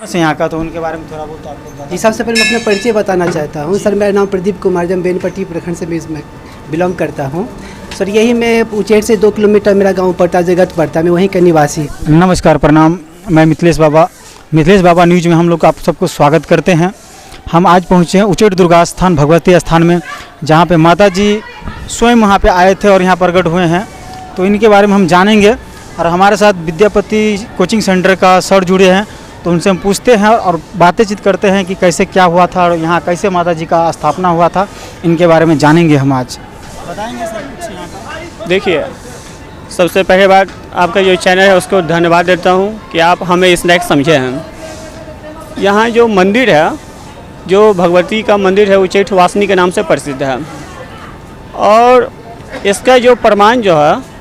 बस यहाँ का, तो उनके बारे में थोड़ा बहुत आप लोग बता। जी, सबसे पहले मैं अपना परिचय बताना चाहता हूँ। सर, मेरा नाम प्रदीप कुमार, जब बेनपट्टी प्रखंड से मैं बिलोंग करता हूँ। सर, यही मैं उचेट से 2 किलोमीटर मेरा गांव पड़ता, जगत पड़ता, मैं वहीं का निवासी। नमस्कार, प्रणाम। मैं मिथिलेश बाबा न्यूज़ में हम लोग आप सबको स्वागत करते हैं। हम आज पहुँचे हैं उचेट दुर्गा स्थान भगवती स्थान में, जहाँ पे माता जी स्वयं वहाँ पे आए थे और यहाँ प्रकट हुए हैं। तो इनके बारे में हम जानेंगे। और हमारे साथ विद्यापति कोचिंग सेंटर का सर जुड़े हैं, तो उनसे हम पूछते हैं और बातचीत करते हैं कि कैसे क्या हुआ था और यहाँ कैसे माता जी का स्थापना हुआ था। इनके बारे में जानेंगे हम आज। बताएंगे सर कुछ यहाँ का? देखिए, सबसे पहले बात, आपका जो चैनल है उसको धन्यवाद देता हूँ कि आप हमें इस लायक समझे हैं। यहाँ जो मंदिर है, जो भगवती का मंदिर है, उचेठ वासनी के नाम से प्रसिद्ध है। और इसका जो प्रमाण जो है,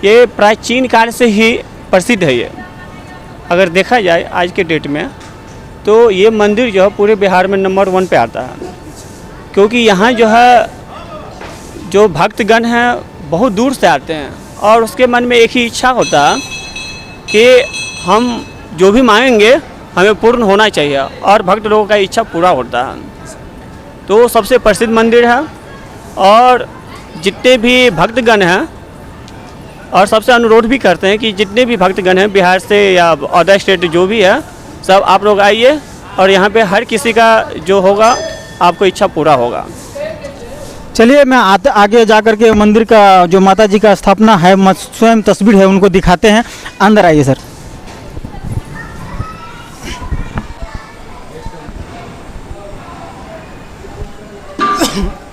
ये प्राचीन काल से ही प्रसिद्ध है। ये अगर देखा जाए आज के डेट में, तो ये मंदिर जो है पूरे बिहार में नंबर 1 पे आता है। क्योंकि यहाँ जो है, जो भक्तगण हैं बहुत दूर से आते हैं और उसके मन में एक ही इच्छा होता है कि हम जो भी मांगेंगे हमें पूर्ण होना चाहिए, और भक्त लोगों का इच्छा पूरा होता है। तो सबसे प्रसिद्ध मंदिर है। और जितने भी भक्तगण हैं, और सबसे अनुरोध भी करते हैं कि जितने भी भक्तगण हैं बिहार से या अदर स्टेट जो भी है, सब आप लोग आइए और यहाँ पे हर किसी का जो होगा आपको इच्छा पूरा होगा। चलिए, मैं आगे जा कर के मंदिर का जो माता जी का स्थापना है, स्वयं तस्वीर है, उनको दिखाते हैं। अंदर आइए सर।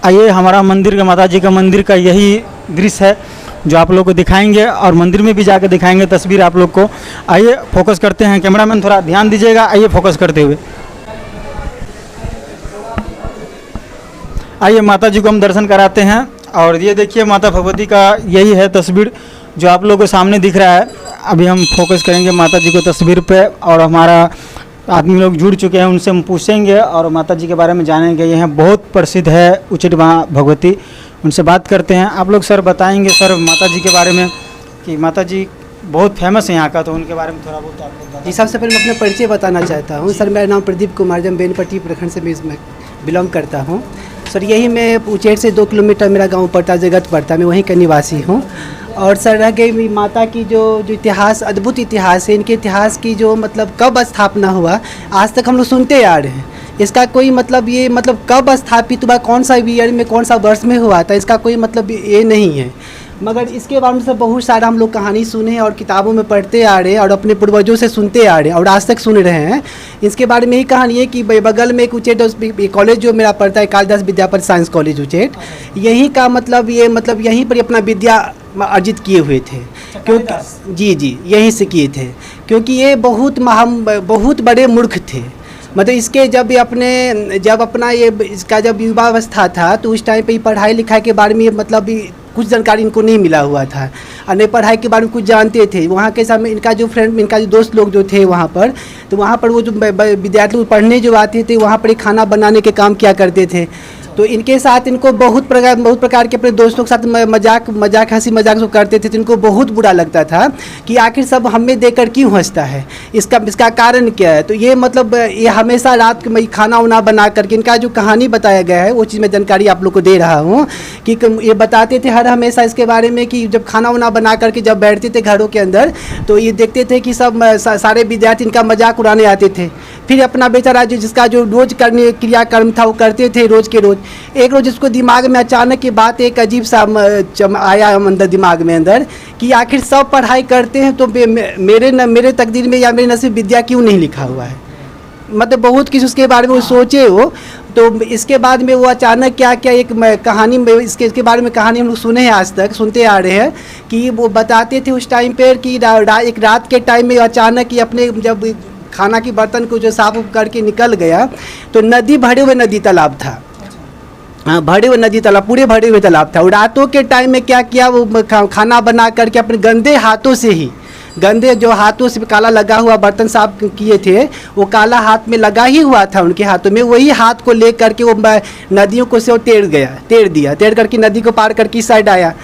आइए, हमारा मंदिर का, माता जी का मंदिर का यही दृश्य है जो आप लोग को दिखाएंगे, और मंदिर में भी जाकर दिखाएंगे तस्वीर आप लोग को। आइए फोकस करते हैं, कैमरामैन थोड़ा ध्यान दीजिएगा। आइए फोकस करते हुए आइए, माता जी को हम दर्शन कराते हैं। और ये देखिए, माता भगवती का यही है तस्वीर जो आप लोगों को सामने दिख रहा है। अभी हम फोकस करेंगे माता जी को तस्वीर पे, और हमारा आदमी लोग जुड़ चुके हैं, उनसे हम पूछेंगे और माता जी के बारे में जानेंगे। ये हैं बहुत प्रसिद्ध है उचेठ भगवती, उनसे बात करते हैं। आप लोग सर बताएंगे सर माता जी के बारे में कि माता जी बहुत फेमस है यहाँ का, तो उनके बारे में थोड़ा बहुत आप लोग। जी, सबसे पहले मैं अपना परिचय बताना चाहता हूँ। सर, मेरा नाम प्रदीप कुमार, जब बेनपट्टी प्रखंड से मैं बिलोंग करता हूँ। सर, यही मैं उचेठ से 2 किलोमीटर मेरा गांव पड़ता, जगत पड़ता, मैं वहीं का निवासी हूँ। और सर, रह गई माता की जो इतिहास, अद्भुत इतिहास है। इनके इतिहास की जो मतलब कब स्थापना हुआ, आज तक हम लोग सुनते आ रहे हैं। इसका कोई मतलब ये मतलब कब स्थापित हुआ, कौन सा ईयर में, कौन सा वर्ष में हुआ था, इसका कोई मतलब ये नहीं है। मगर इसके बारे में से बहुत सारा हम लोग कहानी सुने हैं और किताबों में पढ़ते आ रहे हैं और अपने पूर्वजों से सुनते आ रहे हैं और आज तक सुन रहे हैं। इसके बारे में ही कहानी है कि बगल में एक उचेठ कॉलेज जो मेरा पढ़ता है, कालिदास विद्यापति साइंस कॉलेज उचेठ, यहीं का मतलब ये मतलब यहीं पर अपना विद्या अर्जित किए हुए थे। क्योंकि जी यहीं से किए थे, क्योंकि ये बहुत बड़े मूर्ख थे। मतलब इसके जब अपना ये इसका जब युवावस्था था, तो उस टाइम पे पढ़ाई लिखाई के बारे में मतलब कुछ जानकारी इनको नहीं मिला हुआ था, और नहीं पढ़ाई के बारे में कुछ जानते थे। वहाँ के समय इनका जो दोस्त लोग जो थे वहाँ पर, तो वहाँ पर वो जो विद्यार्थी पढ़ने जो आते थे, वहाँ पर खाना बनाने के काम किया करते थे। तो इनके साथ इनको बहुत प्रकार के अपने दोस्तों के साथ मजाक हंसी मजाक जो करते थे, तो इनको बहुत बुरा लगता था कि आखिर सब हमें देखकर क्यों हंसता है, इसका कारण क्या है। तो ये मतलब ये हमेशा रात में खाना वाना बना करके, इनका जो कहानी बताया गया है वो चीज़ मैं जानकारी आप लोग को दे रहा हूँ कि ये बताते थे हर हमेशा इसके बारे में कि जब खाना वाना बना करके जब बैठते थे घरों के अंदर, तो ये देखते थे कि सब सारे विद्यार्थी इनका मजाक उड़ाने आते थे। फिर अपना बेचारा जिसका जो रोज करने क्रियाकर्म था वो करते थे रोज के रोज। एक रोज इसको दिमाग में अचानक की बात एक अजीब सा आया अंदर दिमाग में अंदर कि आखिर सब पढ़ाई करते हैं तो मेरे तकदीर में या मेरे नसीब विद्या क्यों नहीं लिखा हुआ है। मतलब बहुत कुछ उसके बारे में वो सोचे हो। तो इसके बाद में वो अचानक क्या एक कहानी में इसके बारे में कहानी हम लोग सुने हैं, आज तक सुनते आ रहे हैं कि वो बताते थे उस टाइम पर कि एक रात के टाइम में अचानक ही अपने जब खाना की बर्तन को जो साफ करके निकल गया, तो भरे हुए नदी तालाब था। हाँ, भरे हुए नदी तालाब, पूरे भरे हुए तालाब था। और रातों के टाइम में क्या किया, वो खाना बना करके अपने गंदे हाथों से ही, गंदे जो हाथों से काला लगा हुआ बर्तन साफ किए थे, वो काला हाथ में लगा ही हुआ था उनके हाथों में, वही हाथ को ले करके वो नदियों को से वो तैर दिया, तैर करके नदी को पार करके इस साइड आया।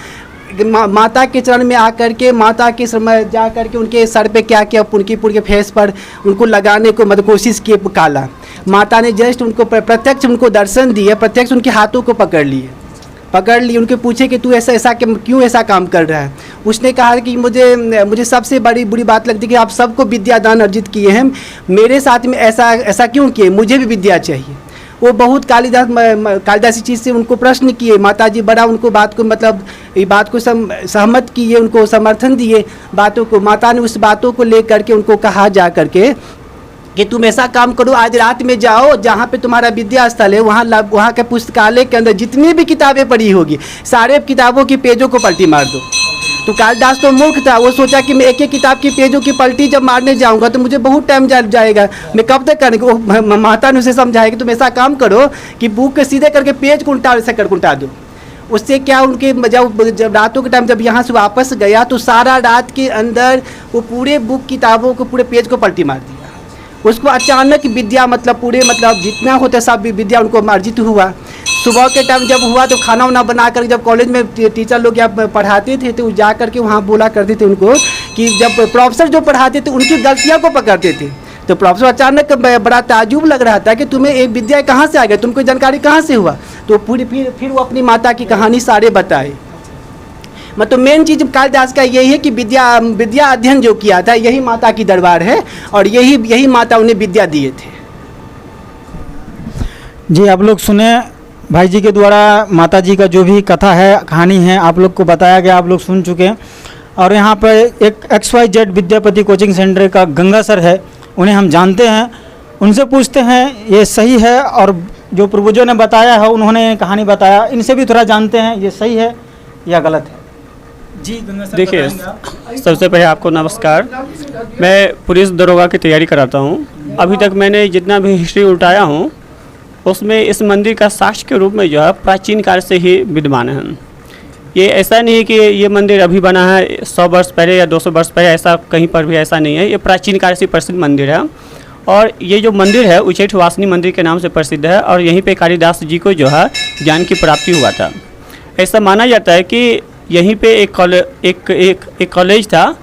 माता के चरण में आकर के माता के समय जा कर के उनके सर पे क्या क्या उनकी पूरे फेस पर उनको लगाने को मतलब कोशिश किए काला। माता ने जस्ट उनको प्रत्यक्ष उनको दर्शन दिए, प्रत्यक्ष उनके हाथों को पकड़ लिए, उनके पूछे कि तू ऐसा क्यों ऐसा काम कर रहा है। उसने कहा कि मुझे सबसे बड़ी बुरी बात लगती है कि आप सबको विद्या दान अर्जित किए हैं, मेरे साथ में ऐसा क्यों किए, मुझे भी विद्या चाहिए। वो बहुत कालिदासी चीज़ से उनको प्रश्न किए, माता जी बड़ा उनको बात को मतलब ये बात को सहमत किए, उनको समर्थन दिए बातों को। माता ने उस बातों को ले करके उनको कहा जा करके कि तुम ऐसा काम करो, आज रात में जाओ जहाँ पे तुम्हारा विद्या स्थल है वहाँ के पुस्तकालय के अंदर जितनी भी किताबें पढ़ी होगी सारे किताबों की पेजों को पलटी मार दो। तो कालिदास तो मूर्ख था, वो सोचा कि मैं एक एक किताब की पेजों की पलटी जब मारने जाऊंगा तो मुझे बहुत टाइम जाएगा, मैं कब तक करेंगे। माता ने उसे समझाया कि तुम ऐसा काम करो कि बुक के सीधे करके पेज को उल्टा दो। उससे क्या उनके जब रातों के टाइम जब यहाँ से वापस गया तो सारा रात के अंदर वो पूरे बुक किताबों को पूरे पेज को पलटी मार दिया। उसको अचानक विद्या मतलब पूरे मतलब जितना होता सब विद्या उनको अर्जित हुआ। सुबह के टाइम जब हुआ तो खाना वाना बना कर जब कॉलेज में टीचर लोग या पढ़ाते थे तो जा कर के वहाँ बोला करते थे उनको कि जब प्रोफेसर जो पढ़ाते थे उनकी गलतियाँ को पकड़ते थे। तो प्रोफेसर अचानक बड़ा ताजुब लग रहा था कि तुम्हें एक विद्या कहाँ से आ गई, तुमको जानकारी कहाँ से हुआ। तो फिर वो अपनी माता की कहानी सारे बताए। मतलब मेन चीज़ कालिदास का यही है कि विद्या अध्ययन जो किया था यही माता की दरबार है और यही माता उन्हें विद्या दिए थे। जी आप लोग सुने भाई जी के द्वारा माता जी का जो भी कथा है कहानी है आप लोग को बताया गया, आप लोग सुन चुके हैं। और यहाँ पर एक XYZ विद्यापति कोचिंग सेंटर का गंगा सर है, उन्हें हम जानते हैं, उनसे पूछते हैं ये सही है और जो पूर्वजों ने बताया है उन्होंने कहानी बताया, इनसे भी थोड़ा जानते हैं ये सही है या गलत है। जी गंगा सर देखिए, सबसे पहले आपको नमस्कार। मैं पुलिस दरोगा की तैयारी कराता हूँ। अभी तक मैंने जितना भी हिस्ट्री उल्टाया हूँ उसमें इस मंदिर का साक्ष्य के रूप में जो है प्राचीन काल से ही विद्यमान है। ये ऐसा नहीं है कि ये मंदिर अभी बना है 100 वर्ष पहले या 200 वर्ष पहले, ऐसा कहीं पर भी ऐसा नहीं है। ये प्राचीन काल से प्रसिद्ध मंदिर है और ये जो मंदिर है उच्चैठ वासनी मंदिर के नाम से प्रसिद्ध है और यहीं पे कालिदास जी को जो है ज्ञान की प्राप्ति हुआ था। ऐसा माना जाता है कि यहीं पे एक कॉलेज था,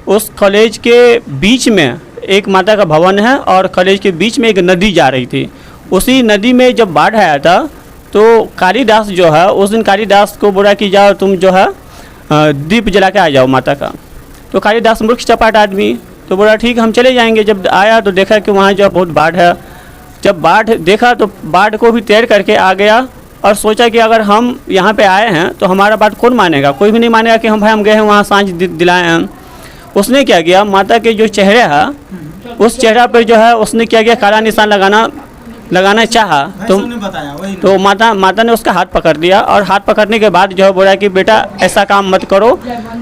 उस कॉलेज के बीच में एक माता का भवन है और कॉलेज के बीच में एक नदी जा रही थी। उसी नदी में जब बाढ़ आया था तो कालिदास जो है उस दिन कालिदास को बोला कि जाओ तुम जो है दीप जला के आ जाओ माता का। तो कालिदास मूर्ख चपाट आदमी तो बोला ठीक हम चले जाएंगे। जब आया तो देखा कि वहाँ जो बहुत बाढ़ है। जब बाढ़ देखा तो बाढ़ को भी तैर करके आ गया और सोचा कि अगर हम यहाँ पे आए हैं तो हमारा बात कौन मानेगा, कोई भी नहीं मानेगा कि हम गए हैं वहाँ सांझ दिलाए हैं। उसने क्या किया, माता के जो चेहरे है उस चेहरा पर जो है उसने क्या किया, काला निशान लगाना चाहा तो माता ने उसका हाथ पकड़ दिया और हाथ पकड़ने के बाद जो है बोला कि बेटा ऐसा काम मत करो,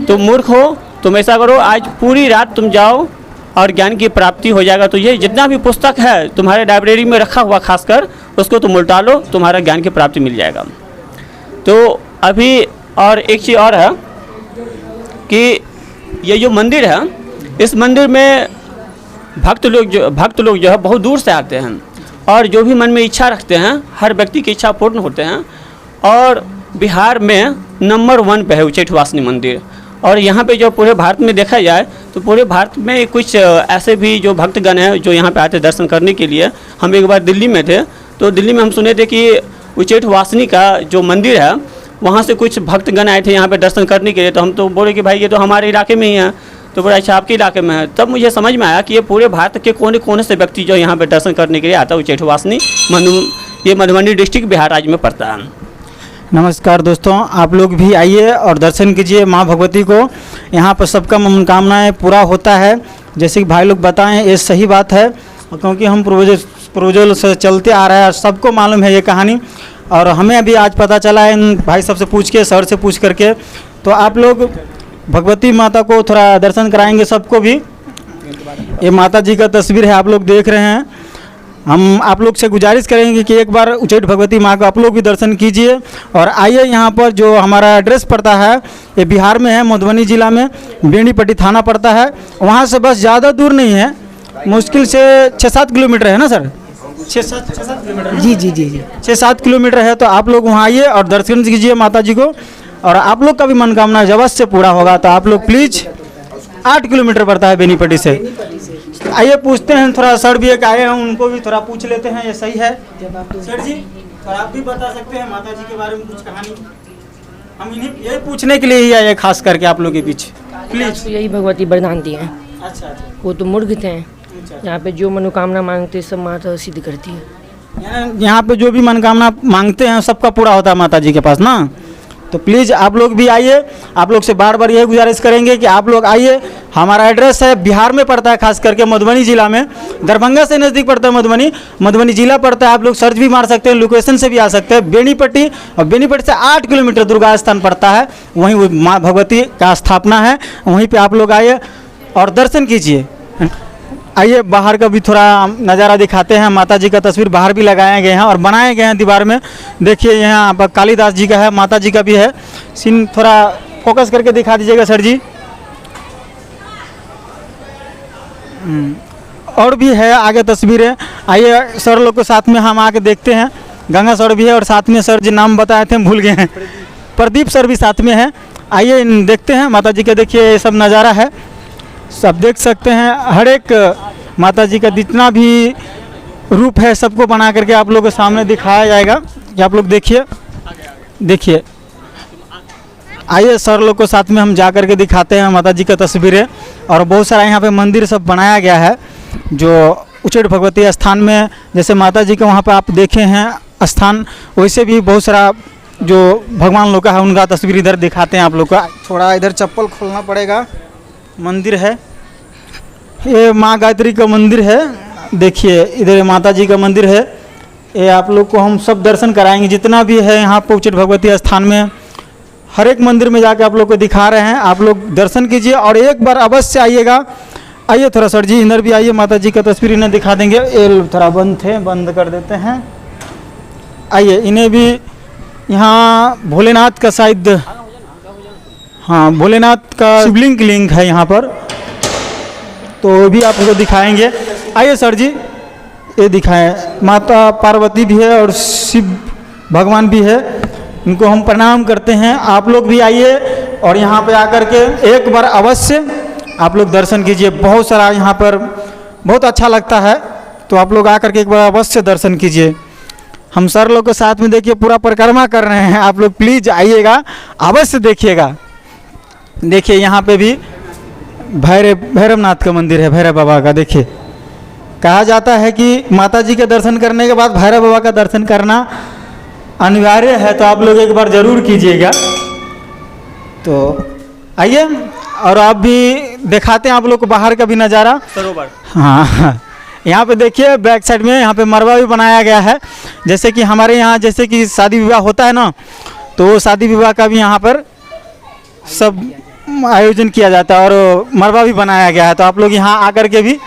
तुम मूर्ख हो, तुम ऐसा करो आज पूरी रात तुम जाओ और ज्ञान की प्राप्ति हो जाएगा। तो ये जितना भी पुस्तक है तुम्हारे लाइब्रेरी में रखा हुआ खासकर उसको तुम उल्टा लो, तुम्हारा ज्ञान की प्राप्ति मिल जाएगा। तो अभी और एक चीज़ और है कि ये जो मंदिर है इस मंदिर में भक्त लोग जो है बहुत दूर से आते हैं और जो भी मन में इच्छा रखते हैं हर व्यक्ति की इच्छा पूर्ण होते हैं। और बिहार में नंबर 1 पे है उच्चैठ वासनी मंदिर। और यहाँ पे जो पूरे भारत में देखा जाए तो पूरे भारत में कुछ ऐसे भी जो भक्तगण हैं जो यहाँ पे आते दर्शन करने के लिए। हम एक बार दिल्ली में थे तो दिल्ली में हम सुने थे कि उच्चैठ वासनी का जो मंदिर है वहाँ से कुछ भक्तगण आए थे यहाँ पे दर्शन करने के लिए। तो हम तो बोले कि भाई ये तो हमारे इलाके में ही है। तो बोला अच्छा आपके इलाके में है। तब मुझे समझ में आया कि ये पूरे भारत के कोने कोने से व्यक्ति जो यहाँ पे दर्शन करने के लिए आता है उच्चैठ वासनी। ये मधुबनी डिस्ट्रिक्ट बिहार राज्य में पड़ता है। नमस्कार दोस्तों, आप लोग भी आइए और दर्शन कीजिए माँ भगवती को। यहाँ पर सबका मनोकामनाएं पूरा होता है। जैसे कि भाई लोग बताएं ये सही बात है क्योंकि हम पूर्वजों से चलते आ रहे हैं, सबको मालूम है ये कहानी और हमें अभी आज पता चला है इन भाई सबसे पूछ के, सर से पूछ करके। तो आप लोग भगवती माता को थोड़ा दर्शन कराएंगे सबको भी। ये माता जी का तस्वीर है आप लोग देख रहे हैं। हम आप लोग से गुजारिश करेंगे कि एक बार उच्चैठ भगवती माँ का आप लोग भी दर्शन कीजिए और आइए यहाँ पर जो हमारा एड्रेस पड़ता है ये बिहार में है, मधुबनी जिला में बेनीपट्टी थाना पड़ता है। वहाँ से बस ज़्यादा दूर नहीं है, मुश्किल से 6-7 किलोमीटर है ना सर? 6-7 किलोमीटर। जी 6-7 किलोमीटर है। तो आप लोग वहाँ आइए और दर्शन कीजिए माता जी को और आप लोग का भी मनोकामना अवश्य पूरा होगा। तो आप लोग प्लीज़ 8 किलोमीटर पड़ता है बेनीपट्टी से। आइए पूछते हैं, थोड़ा सर भी एक आए हैं, उनको भी थोड़ा पूछ लेते हैं, ये सही है सर जी? और आप भी बता सकते हैं माता जी के बारे में कुछ कहानी? हम इन्हीं यही पूछने के लिए ही आए खास करके आप लोग के बीच, प्लीज। तो यही भगवती वरदान दिए हैं। अच्छा अच्छा वो तो मूर्ख थे, अच्छा। यहाँ पे जो मनोकामना मांगते सब माता सिद्ध करती है। यहाँ पे जो भी मनोकामना मांगते हैं सबका पूरा होता है माता जी के पास ना। तो प्लीज़ आप लोग भी आइए। आप लोग से बार बार यही गुजारिश करेंगे कि आप लोग आइए। हमारा एड्रेस है बिहार में पड़ता है, खास करके मधुबनी जिला में, दरभंगा से नज़दीक पड़ता है मधुबनी जिला पड़ता है। आप लोग सर्च भी मार सकते हैं, लोकेशन से भी आ सकते हैं। बेनीपट्टी, और बेनीपट्टी से 8 किलोमीटर दुर्गा स्थान पड़ता है, वहीं वो माँ भगवती का स्थापना है। वहीं पर आप लोग आइए और दर्शन कीजिए। आइए बाहर का भी थोड़ा नज़ारा दिखाते हैं। माता जी का तस्वीर बाहर भी लगाए गए हैं और बनाए गए हैं दीवार में। देखिए यहाँ पर कालीदास जी का है, माता जी का भी है। सीन थोड़ा फोकस करके दिखा दीजिएगा सर जी। और भी है आगे तस्वीरें। आइए सर लोग के साथ में हम आके देखते हैं। गंगा सर भी है और साथ में सर जी नाम बताए थे भूल गए हैं, प्रदीप सर भी साथ में है। आइए देखते हैं माता जी का। देखिए ये सब नज़ारा है, सब देख सकते हैं। हर एक माता जी का जितना भी रूप है सबको बना करके आप लोगों के सामने दिखाया जाएगा कि आप लोग देखिए। आइए सर लोग को साथ में हम जा करके दिखाते हैं माता जी का तस्वीरें। और बहुत सारा यहाँ पे मंदिर सब बनाया गया है जो उच्चैठ भगवती स्थान में, जैसे माता जी का वहाँ पे आप देखे हैं स्थान, वैसे भी बहुत सारा जो भगवान लोग का है उनका तस्वीर इधर दिखाते हैं आप लोग का। थोड़ा इधर चप्पल खोलना पड़ेगा। मंदिर है, ये माँ गायत्री का मंदिर है। देखिए इधर माता जी का मंदिर है। ये आप लोग को हम सब दर्शन कराएंगे जितना भी है यहाँ पर उच्चैठ भगवती स्थान में। हर एक मंदिर में जाके आप लोग को दिखा रहे हैं, आप लोग दर्शन कीजिए और एक बार अवश्य आइएगा। आइए थोड़ा सर जी इधर भी आइए, माता जी का तस्वीर इन्हें दिखा देंगे। ये थोड़ा बंद थे, बंद कर देते हैं। आइए इन्हें भी, यहाँ भोलेनाथ का शायद, हाँ भोलेनाथ का शिवलिंग लिंग है यहाँ पर, तो भी आपको दिखाएंगे। आइए सर जी ये दिखाएं। माता पार्वती भी है और शिव भगवान भी है, इनको हम प्रणाम करते हैं। आप लोग भी आइए और यहाँ पे आकर के एक बार अवश्य आप लोग दर्शन कीजिए। बहुत सारा यहाँ पर बहुत अच्छा लगता है, तो आप लोग आकर के एक बार अवश्य दर्शन कीजिए। हम सर लोग के साथ में देखिए पूरा परिक्रमा कर रहे हैं, आप लोग प्लीज़ आइएगा, अवश्य देखिएगा। देखिए यहाँ पे भी भैरवनाथ का मंदिर है, भैरव बाबा का। देखिए कहा जाता है कि माता जी के दर्शन करने के बाद भैरव बाबा का दर्शन करना अनिवार्य है, तो आप लोग एक बार ज़रूर कीजिएगा। तो आइए और आप भी दिखाते हैं आप लोग को बाहर का भी नज़ारा। सरोवर, हाँ यहाँ पे देखिए बैक साइड में यहाँ पे मरवा भी बनाया गया है। जैसे कि हमारे यहाँ जैसे कि शादी विवाह होता है ना, तो शादी विवाह का भी यहाँ पर सब आयोजन किया जाता है और मरवा भी बनाया गया है। तो आप लोग यहाँ आकर के भी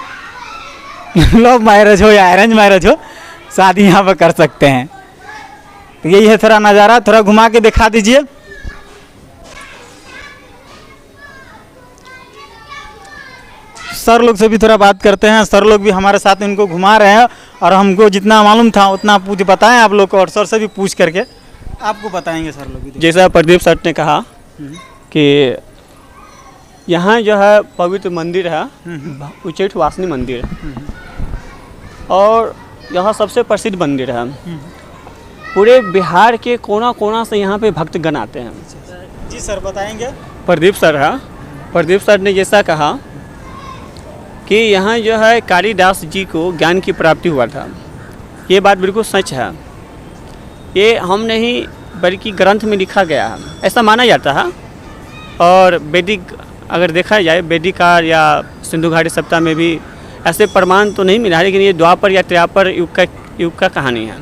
लव मैरिज हो या अरेंज मैरिज हो, शादी यहाँ पर कर सकते हैं। तो यही है थोड़ा नज़ारा, थोड़ा घुमा के दिखा दीजिए। सर लोग से भी थोड़ा बात करते हैं। सर लोग भी हमारे साथ इनको घुमा रहे हैं और हमको जितना मालूम था उतना पूछ बताएं आप लोग को, और सर से भी पूछ करके आपको बताएंगे सर लोग भी। जैसा प्रदीप सर ने कहा कि यहाँ जो है पवित्र मंदिर है, उच्चैठ वासनी मंदिर, और यह सबसे प्रसिद्ध मंदिर है। पूरे बिहार के कोना कोना से यहाँ पे भक्तगण आते हैं। जी सर बताएंगे। प्रदीप सर है, प्रदीप सर ने जैसा कहा कि यहाँ जो है कालिदास जी को ज्ञान की प्राप्ति हुआ था, ये बात बिल्कुल सच है। ये हम नहीं बल्कि ग्रंथ में लिखा गया है, ऐसा माना जाता है। और वैदिक अगर देखा जाए, वैदिक काल या सिंधु घाटी सप्ताह में भी ऐसे प्रमाण तो नहीं मिला है, लेकिन ये द्वापर या त्रेपर युग का कहानी है।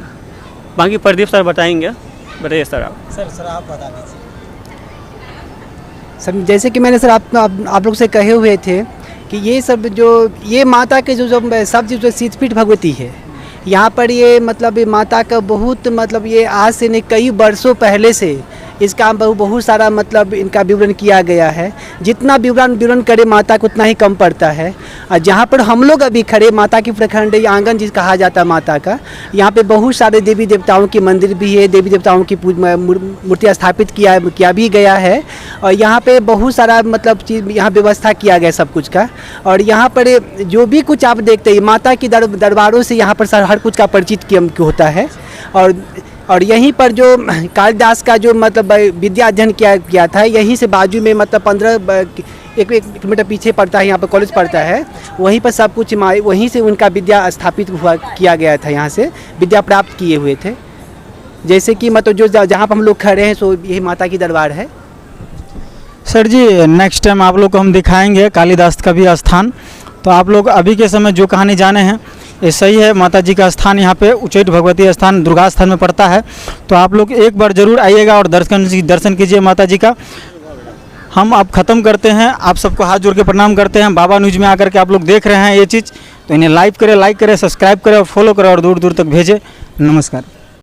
बाकी प्रदीप सर बताएंगे। बताइए सर आप। सर आप बता दीजिए। सर जैसे कि मैंने सर आप लोग से कहे हुए थे कि ये सब जो ये माता के जो सब जो सिद्धपीठ भगवती है, यहाँ पर ये मतलब ये माता का बहुत मतलब ये आज से नहीं कई वर्षों पहले से इसका बहुत सारा मतलब इनका विवरण किया गया है। जितना विवरण करे माता को उतना ही कम पड़ता है। और जहाँ पर हम लोग अभी खड़े माता की प्रखंड या आंगन जिस कहा जाता है माता का, यहाँ पे बहुत सारे देवी देवताओं के मंदिर भी है, देवी देवताओं की मूर्तियाँ स्थापित किया भी गया है। और यहाँ पे बहुत सारा मतलब चीज़ यहाँ व्यवस्था किया गया सब कुछ का। और यहाँ पर जो भी कुछ आप देखते हैं माता की दरबारों से यहाँ पर हर कुछ का परिचित होता है। और यहीं पर जो कालिदास का जो मतलब विद्या अध्ययन किया था, यहीं से बाजू में मतलब 1 किलोमीटर पीछे पड़ता है, यहाँ पर कॉलेज पड़ता है। वहीं पर सब कुछ वहीं से उनका विद्या स्थापित किया गया था, यहाँ से विद्या प्राप्त किए हुए थे। जैसे कि मतलब जो जहाँ पर हम लोग खड़े हैं सो यही माता की दरबार है। सर जी, नेक्स्ट टाइम आप लोग को हम दिखाएंगे कालिदास का भी स्थान। तो आप लोग अभी के समय जो कहानी जाने हैं ये सही है। माता जी का स्थान यहाँ पे उच्चैठ भगवती स्थान दुर्गा स्थान में पड़ता है। तो आप लोग एक बार ज़रूर आइएगा और दर्शन कीजिए माता जी का। हम अब ख़त्म करते हैं, आप सबको हाथ जोड़ के प्रणाम करते हैं। बाबा न्यूज़ में आकर के आप लोग देख रहे हैं ये चीज़, तो इन्हें लाइक करें, सब्सक्राइब करें और फॉलो करें और दूर दूर तक भेजें। नमस्कार।